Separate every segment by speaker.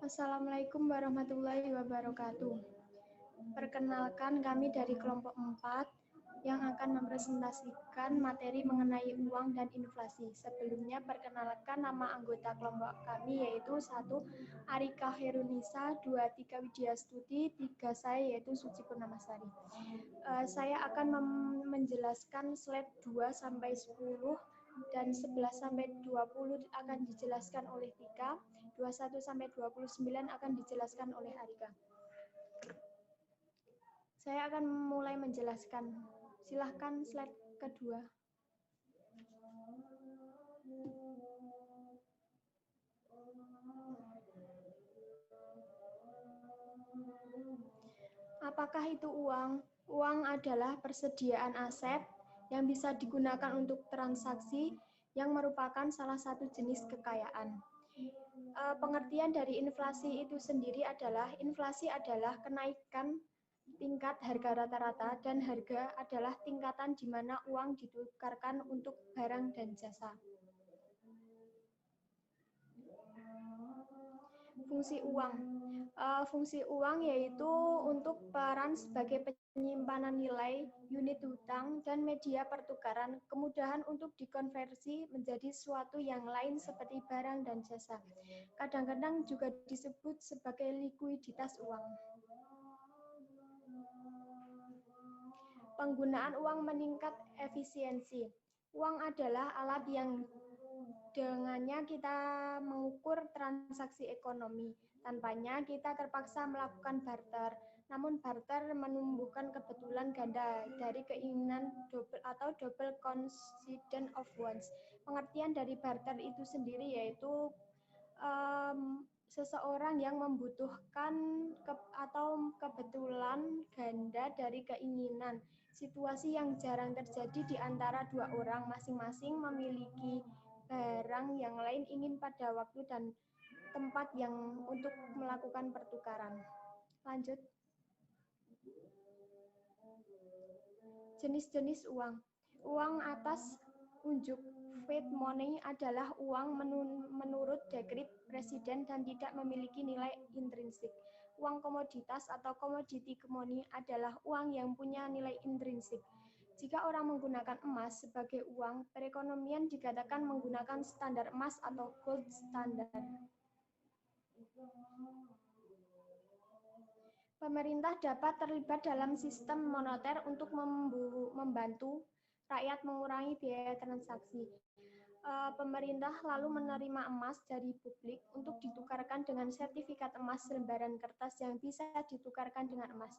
Speaker 1: Assalamualaikum warahmatullahi wabarakatuh. Perkenalkan, kami dari kelompok 4 yang akan mempresentasikan materi mengenai uang dan inflasi. Sebelumnya, perkenalkan nama anggota kelompok kami yaitu 1. Arika Herunisa, 2. Tika Widyastuti, 3. Saya yaitu Suci Purnamasari. Saya akan menjelaskan slide 2 sampai 10 dan 11 sampai 20 akan dijelaskan oleh Tika, 21 sampai 29 akan dijelaskan oleh Arika. Saya akan mulai menjelaskan. Silahkan slide kedua. Apakah itu uang? Uang adalah persediaan aset yang bisa digunakan untuk transaksi yang merupakan salah satu jenis kekayaan. Pengertian dari inflasi itu sendiri adalah inflasi adalah kenaikan tingkat harga rata-rata dan harga adalah tingkatan di mana uang ditukarkan untuk barang dan jasa. Fungsi uang. Fungsi uang yaitu untuk peran sebagai penyimpanan nilai, unit hutang, dan media pertukaran, kemudahan untuk dikonversi menjadi sesuatu yang lain seperti barang dan jasa. Kadang-kadang juga disebut sebagai likuiditas uang. Penggunaan uang meningkat efisiensi. Uang adalah alat yang dengannya kita mengukur transaksi ekonomi. Tanpanya kita terpaksa melakukan barter. Namun barter menumbuhkan kebetulan ganda dari keinginan double coincidence of wants. Pengertian dari barter itu sendiri yaitu seseorang yang membutuhkan atau kebetulan ganda dari keinginan. Situasi yang jarang terjadi di antara dua orang masing-masing memiliki barang yang lain ingin pada waktu dan tempat yang untuk melakukan pertukaran. Lanjut. Jenis-jenis uang. Uang atas unjuk fiat money adalah uang menurut dekret presiden dan tidak memiliki nilai intrinsik. Uang komoditas atau commodity money adalah uang yang punya nilai intrinsik. Jika orang menggunakan emas sebagai uang, perekonomian dikatakan menggunakan standar emas atau gold standard. Pemerintah dapat terlibat dalam sistem moneter untuk membantu rakyat mengurangi biaya transaksi. Pemerintah lalu menerima emas dari publik untuk ditukarkan dengan sertifikat emas lembaran kertas yang bisa ditukarkan dengan emas.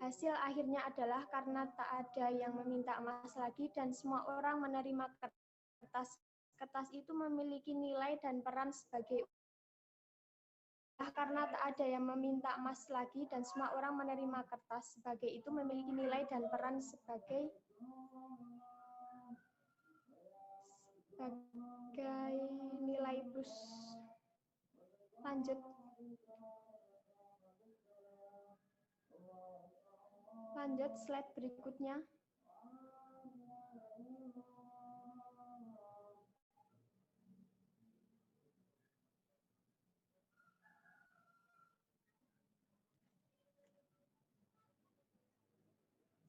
Speaker 1: Hasil akhirnya adalah karena tak ada yang meminta emas lagi dan semua orang menerima kertas. Kertas itu memiliki nilai dan peran sebagai karena tak ada yang meminta emas lagi dan semua orang menerima kertas sebagai itu memiliki nilai dan peran sebagai nilai plus. Lanjut. Lanjut slide berikutnya.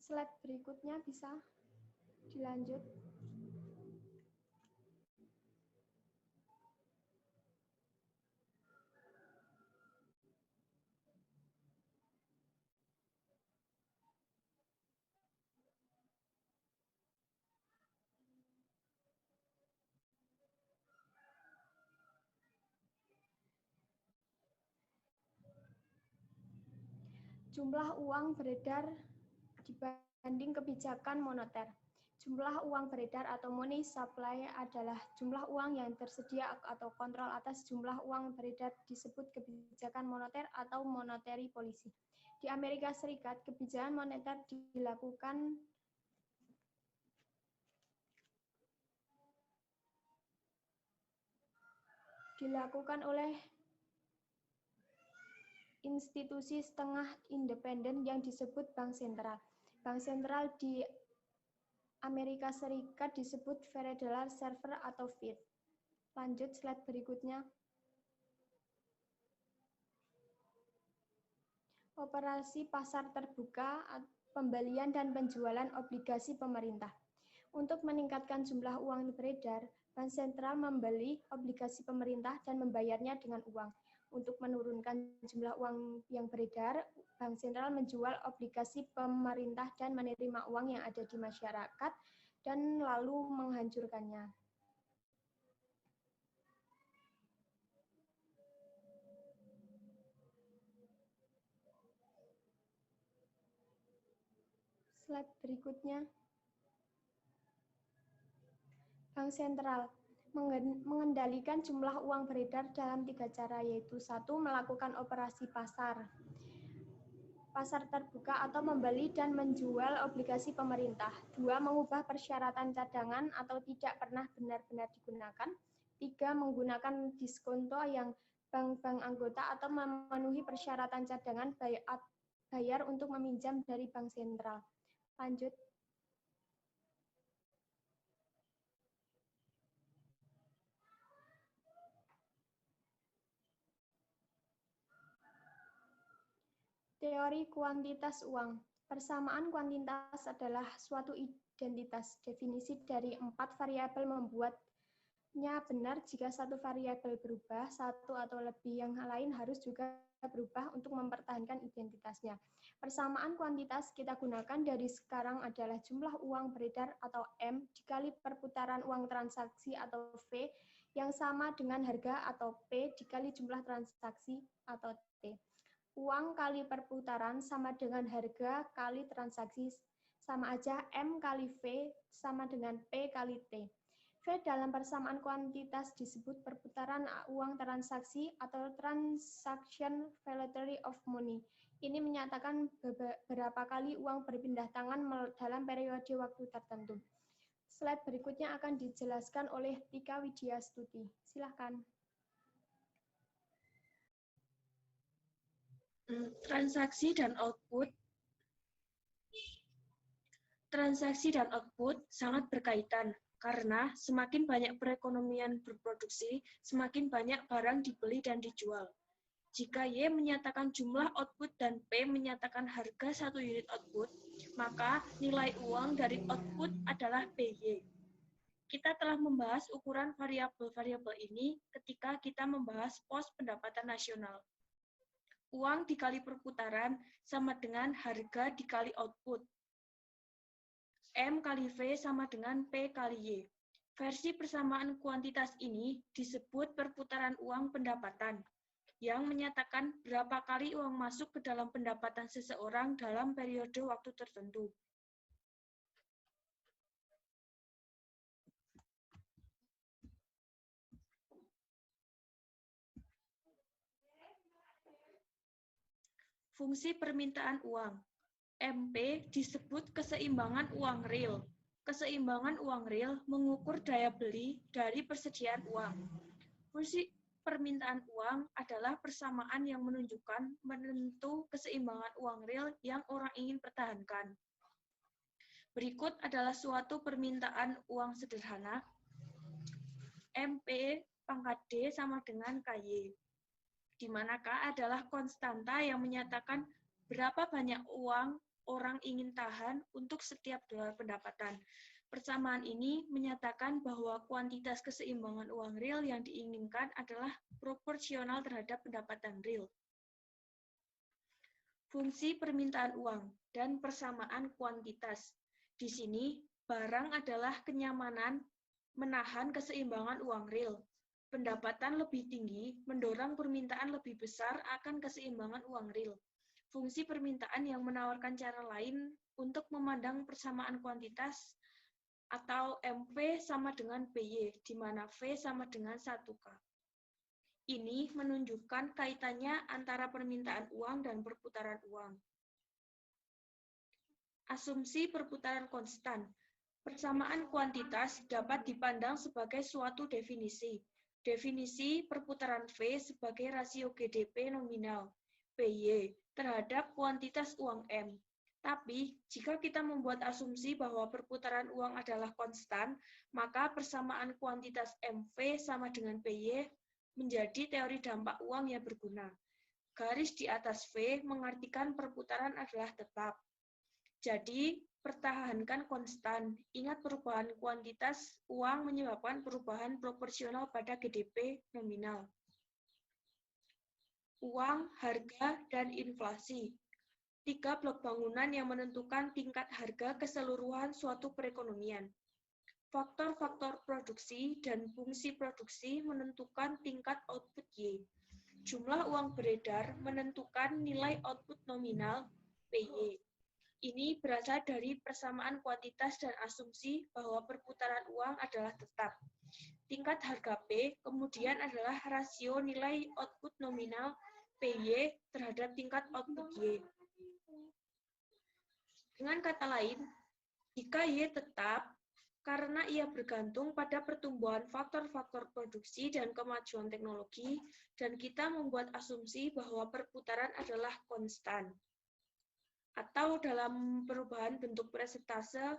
Speaker 1: Slide berikutnya bisa dilanjut. Jumlah uang beredar dibanding kebijakan moneter. Jumlah uang beredar atau money supply adalah jumlah uang yang tersedia atau kontrol atas jumlah uang beredar disebut kebijakan moneter atau monetary policy. Di Amerika Serikat, kebijakan moneter dilakukan oleh institusi setengah independen yang disebut bank sentral. Bank sentral di Amerika Serikat disebut Federal Reserve atau Fed. Lanjut slide berikutnya. Operasi pasar terbuka, pembelian dan penjualan obligasi pemerintah. Untuk meningkatkan jumlah uang beredar, Bank Sentral membeli obligasi pemerintah dan membayarnya dengan uang. Untuk menurunkan jumlah uang yang beredar, Bank Sentral menjual obligasi pemerintah dan menerima uang yang ada di masyarakat dan lalu menghancurkannya. Slide berikutnya. Bank Sentral mengendalikan jumlah uang beredar dalam 3 cara, yaitu 1. Melakukan operasi pasar terbuka atau membeli dan menjual obligasi pemerintah. 2. Mengubah persyaratan cadangan atau tidak pernah benar-benar digunakan. 3. Menggunakan diskonto yang bank-bank anggota atau memenuhi persyaratan cadangan bayar untuk meminjam dari Bank Sentral. Lanjut. Teori kuantitas uang. Persamaan kuantitas adalah suatu identitas. Definisi dari 4 variabel membuatnya benar jika satu variabel berubah, satu atau lebih yang lain harus juga berubah untuk mempertahankan identitasnya. Persamaan kuantitas kita gunakan dari sekarang adalah jumlah uang beredar atau M dikali perputaran uang transaksi atau V yang sama dengan harga atau P dikali jumlah transaksi atau T. Uang kali perputaran sama dengan harga kali transaksi, sama aja M kali V sama dengan P kali T. V dalam persamaan kuantitas disebut perputaran uang transaksi atau transaction velocity of money. Ini menyatakan berapa kali uang berpindah tangan dalam periode waktu tertentu. Slide berikutnya akan dijelaskan oleh Tika Widyastuti. Silakan.
Speaker 2: Transaksi dan output. Transaksi dan output sangat berkaitan karena semakin banyak perekonomian berproduksi, semakin banyak barang dibeli dan dijual. Jika Y menyatakan jumlah output dan P menyatakan harga satu unit output, maka nilai uang dari output adalah PY. Kita telah membahas ukuran variabel-variabel ini ketika kita membahas pos pendapatan nasional. Uang dikali perputaran sama dengan harga dikali output. M kali V sama dengan P kali Y. Versi persamaan kuantitas ini disebut perputaran uang pendapatan, yang menyatakan berapa kali uang masuk ke dalam pendapatan seseorang dalam periode waktu tertentu. Fungsi permintaan uang. MP disebut keseimbangan uang real. Keseimbangan uang real mengukur daya beli dari persediaan uang. Fungsi permintaan uang adalah persamaan yang menunjukkan menentu keseimbangan uang real yang orang ingin pertahankan. Berikut adalah suatu permintaan uang sederhana. MP pangkat D sama dengan KY, di mana K adalah konstanta yang menyatakan berapa banyak uang orang ingin tahan untuk setiap dolar pendapatan. Persamaan ini menyatakan bahwa kuantitas keseimbangan uang real yang diinginkan adalah proporsional terhadap pendapatan real. Fungsi permintaan uang dan persamaan kuantitas. Di sini, barang adalah kenyamanan menahan keseimbangan uang real. Pendapatan lebih tinggi mendorong permintaan lebih besar akan keseimbangan uang real. Fungsi permintaan yang menawarkan cara lain untuk memandang persamaan kuantitas atau MP sama dengan PY, di mana V sama dengan 1K. Ini menunjukkan kaitannya antara permintaan uang dan perputaran uang. Asumsi perputaran konstan. Persamaan kuantitas dapat dipandang sebagai suatu definisi. Definisi perputaran V sebagai rasio GDP nominal, PY, terhadap kuantitas uang M. Tapi, jika kita membuat asumsi bahwa perputaran uang adalah konstan, maka persamaan kuantitas MV sama dengan PY menjadi teori dampak uang yang berguna. Garis di atas V mengartikan perputaran adalah tetap. Jadi, pertahankan konstan. Ingat perubahan kuantitas uang menyebabkan perubahan proporsional pada GDP nominal. Uang, harga, dan inflasi. 3 blok bangunan yang menentukan tingkat harga keseluruhan suatu perekonomian. Faktor-faktor produksi dan fungsi produksi menentukan tingkat output Y. Jumlah uang beredar menentukan nilai output nominal PY. Ini berasal dari persamaan kuantitas dan asumsi bahwa perputaran uang adalah tetap. Tingkat harga P kemudian adalah rasio nilai output nominal PY terhadap tingkat output Y. Dengan kata lain, jika Y tetap, karena ia bergantung pada pertumbuhan faktor-faktor produksi dan kemajuan teknologi, dan kita membuat asumsi bahwa perputaran adalah konstan. Atau dalam perubahan bentuk persentase,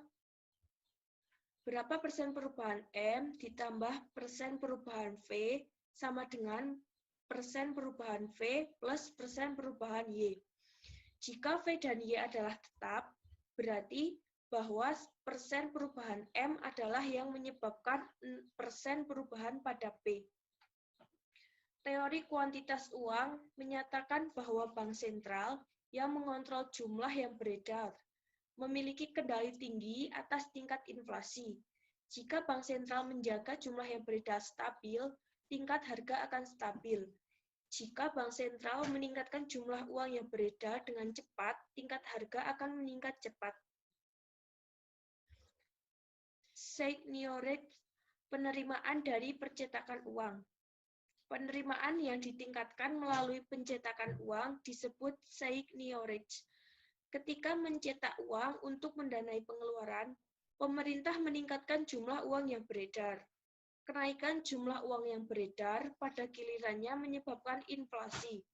Speaker 2: berapa persen perubahan M ditambah persen perubahan V sama dengan persen perubahan V plus persen perubahan Y. Jika V dan Y adalah tetap, berarti bahwa persen perubahan M adalah yang menyebabkan persen perubahan pada P. Teori kuantitas uang menyatakan bahwa bank sentral yang mengontrol jumlah yang beredar memiliki kendali tinggi atas tingkat inflasi. Jika bank sentral menjaga jumlah yang beredar stabil, tingkat harga akan stabil. Jika bank sentral meningkatkan jumlah uang yang beredar dengan cepat, tingkat harga akan meningkat cepat. Seigniorage, penerimaan dari percetakan uang. Penerimaan yang ditingkatkan melalui pencetakan uang disebut seigniorage. Ketika mencetak uang untuk mendanai pengeluaran, pemerintah meningkatkan jumlah uang yang beredar. Kenaikan jumlah uang yang beredar pada gilirannya menyebabkan inflasi.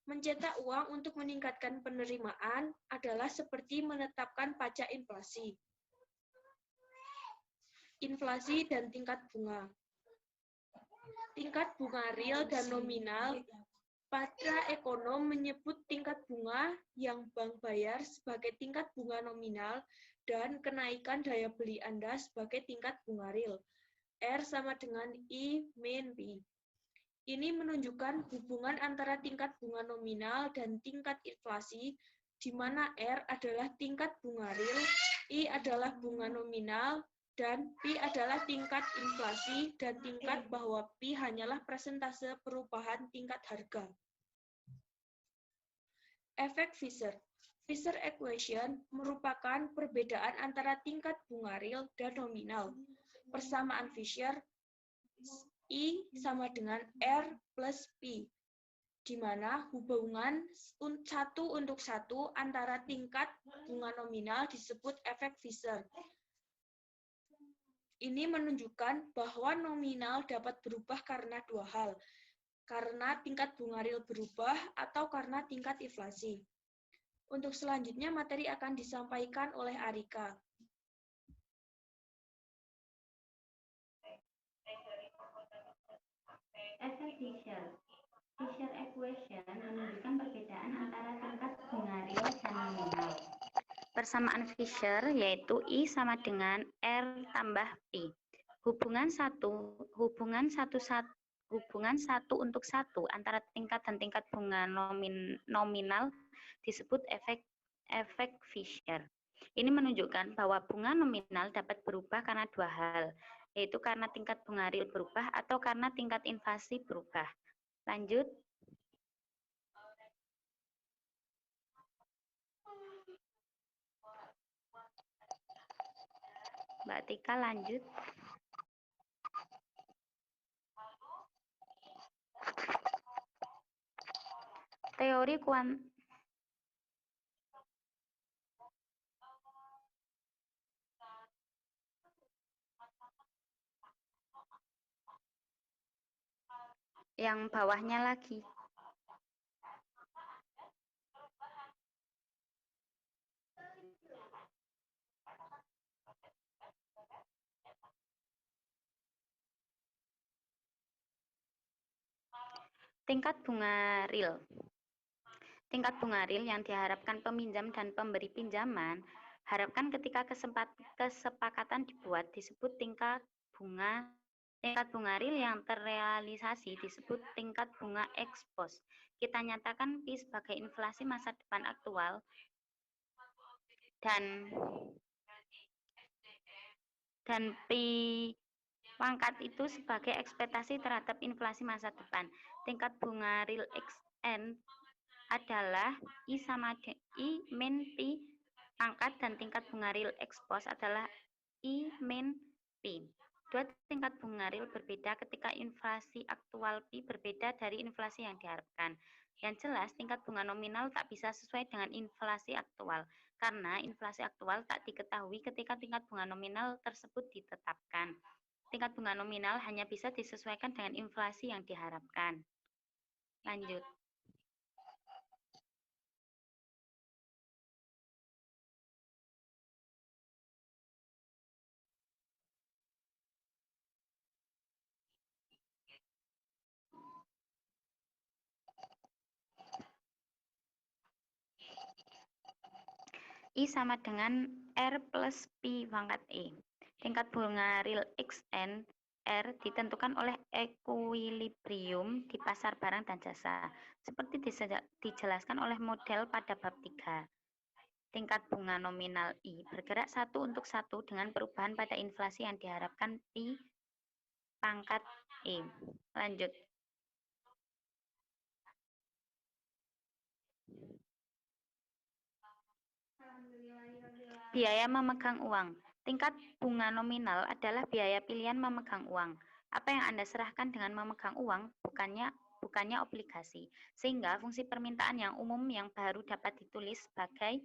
Speaker 2: Mencetak uang untuk meningkatkan penerimaan adalah seperti menetapkan pajak inflasi. Inflasi dan tingkat bunga. Tingkat bunga real dan nominal, para ekonom menyebut tingkat bunga yang bank bayar sebagai tingkat bunga nominal dan kenaikan daya beli Anda sebagai tingkat bunga real. R sama dengan I min P. Ini menunjukkan hubungan antara tingkat bunga nominal dan tingkat inflasi, di mana R adalah tingkat bunga real, I adalah bunga nominal, dan P adalah tingkat inflasi dan tingkat bahwa P hanyalah persentase perubahan tingkat harga. Efek Fisher. Fisher equation merupakan perbedaan antara tingkat bunga real dan nominal. Persamaan Fisher, I sama dengan R plus P, di mana hubungan 1 untuk 1 antara tingkat bunga nominal disebut efek Fisher. Ini menunjukkan bahwa nominal dapat berubah karena dua hal, karena tingkat bunga real berubah atau karena tingkat inflasi. Untuk selanjutnya, materi akan disampaikan oleh Arika.
Speaker 3: Efek Fisher. Fisher equation menunjukkan perbedaan antara tingkat bunga real dan nominal. Persamaan Fisher yaitu I sama dengan R tambah P. Hubungan satu untuk satu antara tingkat dan tingkat bunga nominal disebut efek Fisher. Ini menunjukkan bahwa bunga nominal dapat berubah karena dua hal, yaitu karena tingkat bunga real berubah atau karena tingkat inflasi berubah. Lanjut. Mbak Tika lanjut. Teori yang bawahnya lagi. Tingkat bunga real. Tingkat bunga real yang diharapkan peminjam dan pemberi pinjaman, harapkan ketika kesepakatan dibuat disebut tingkat bunga real yang terrealisasi disebut tingkat bunga ex post. Kita nyatakan P sebagai inflasi masa depan aktual dan P pangkat itu sebagai ekspektasi terhadap inflasi masa depan. Tingkat bunga real XN adalah I sama I min P pangkat dan tingkat bunga real ex post adalah I min P. Dua tingkat bunga real berbeda ketika inflasi aktual P berbeda dari inflasi yang diharapkan. Yang jelas, tingkat bunga nominal tak bisa sesuai dengan inflasi aktual, karena inflasi aktual tak diketahui ketika tingkat bunga nominal tersebut ditetapkan. Tingkat bunga nominal hanya bisa disesuaikan dengan inflasi yang diharapkan. Lanjut. I sama dengan R plus P pangkat E. Tingkat bunga real XN R ditentukan oleh ekuilibrium di pasar barang dan jasa, seperti dijelaskan oleh model pada bab 3. Tingkat bunga nominal I bergerak satu untuk satu dengan perubahan pada inflasi yang diharapkan P pangkat E. Lanjut. Biaya memegang uang. Tingkat bunga nominal adalah biaya pilihan memegang uang. Apa yang Anda serahkan dengan memegang uang bukannya obligasi. Sehingga fungsi permintaan yang umum yang baru dapat ditulis sebagai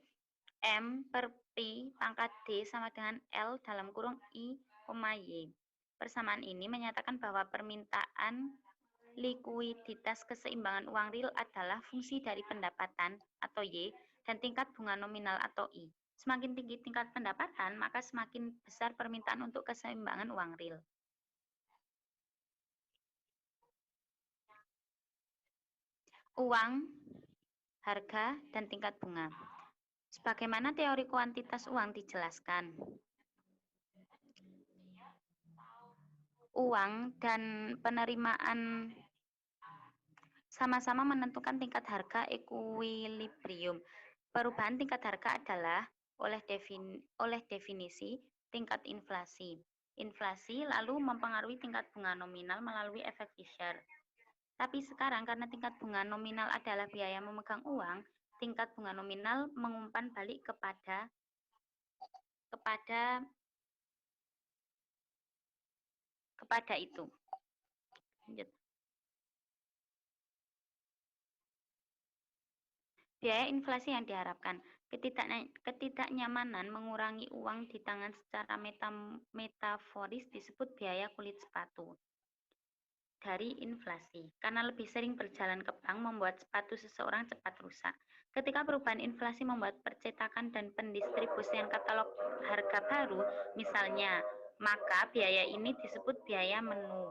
Speaker 3: M per P pangkat D sama dengan L dalam kurung I, Y. Persamaan ini menyatakan bahwa permintaan likuiditas keseimbangan uang real adalah fungsi dari pendapatan atau Y dan tingkat bunga nominal atau I. Semakin tinggi tingkat pendapatan, maka semakin besar permintaan untuk keseimbangan uang real. Uang, harga, dan tingkat bunga. Sebagaimana teori kuantitas uang dijelaskan. Uang dan penerimaan sama-sama menentukan tingkat harga ekuilibrium. Perubahan tingkat harga adalah oleh definisi tingkat inflasi. Inflasi lalu mempengaruhi tingkat bunga nominal melalui efek Fisher. Tapi sekarang karena tingkat bunga nominal adalah biaya memegang uang, tingkat bunga nominal mengumpan balik kepada itu. Lanjut. Biaya inflasi yang diharapkan. Ketidaknyamanan mengurangi uang di tangan secara metaforis disebut biaya kulit sepatu dari inflasi. Karena lebih sering berjalan ke bank membuat sepatu seseorang cepat rusak. Ketika perubahan inflasi membuat percetakan dan pendistribusian katalog harga baru, misalnya, maka biaya ini disebut biaya menu.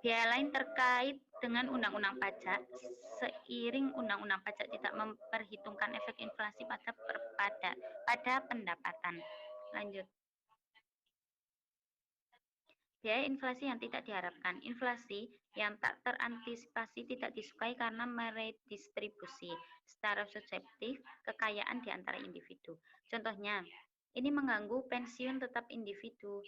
Speaker 3: Biaya lain terkait dengan undang-undang pajak, seiring undang-undang pajak tidak memperhitungkan efek inflasi pada pendapatan. Lanjut. Biaya inflasi yang tidak diharapkan. Inflasi yang tak terantisipasi tidak disukai karena meredistribusi secara subjektif kekayaan di antara individu. Contohnya, ini mengganggu pensiun tetap individu.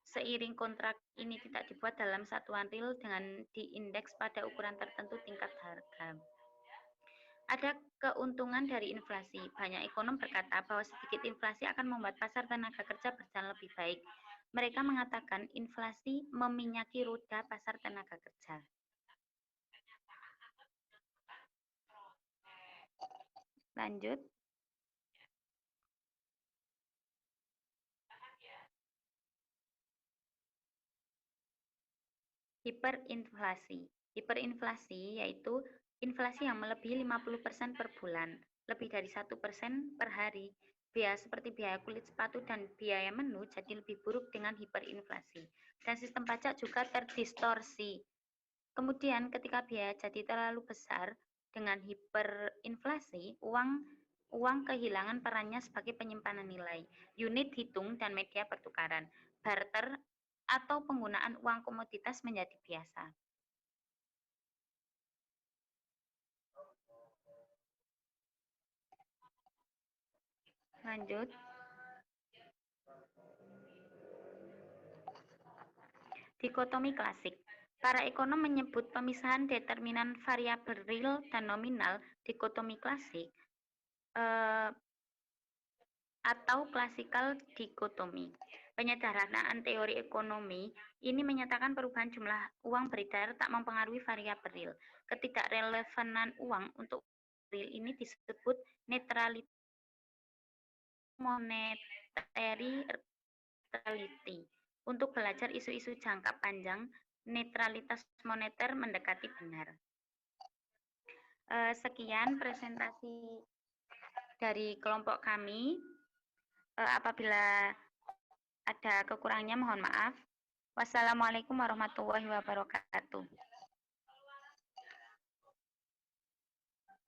Speaker 3: Seiring kontrak ini tidak dibuat dalam satuan real dengan diindeks pada ukuran tertentu tingkat harga. Ada keuntungan dari inflasi. Banyak ekonom berkata bahwa sedikit inflasi akan membuat pasar tenaga kerja berjalan lebih baik. Mereka mengatakan inflasi meminyaki roda pasar tenaga kerja. Lanjut. Hiperinflasi. Hiperinflasi yaitu inflasi yang melebihi 50% per bulan, lebih dari 1% per hari. Biaya seperti biaya kulit sepatu dan biaya menu jadi lebih buruk dengan hiperinflasi. Dan sistem pajak juga terdistorsi. Kemudian ketika biaya jadi terlalu besar, Dengan hiperinflasi, uang kehilangan perannya sebagai penyimpanan nilai, unit hitung dan media pertukaran. Barter atau penggunaan uang komoditas menjadi biasa. Lanjut. Dikotomi klasik. Para ekonom menyebut pemisahan determinan variabel real dan nominal dikotomi klasik atau classical dikotomi. Penyederhanaan teori ekonomi ini menyatakan perubahan jumlah uang beredar tak mempengaruhi variabel real. Ketidakrelevanan uang untuk real ini disebut neutrality monetary neutrality. Untuk belajar isu-isu jangka panjang, netralitas moneter mendekati benar. Sekian presentasi dari kelompok kami. Apabila ada kekurangannya mohon maaf. Wassalamualaikum warahmatullahi wabarakatuh.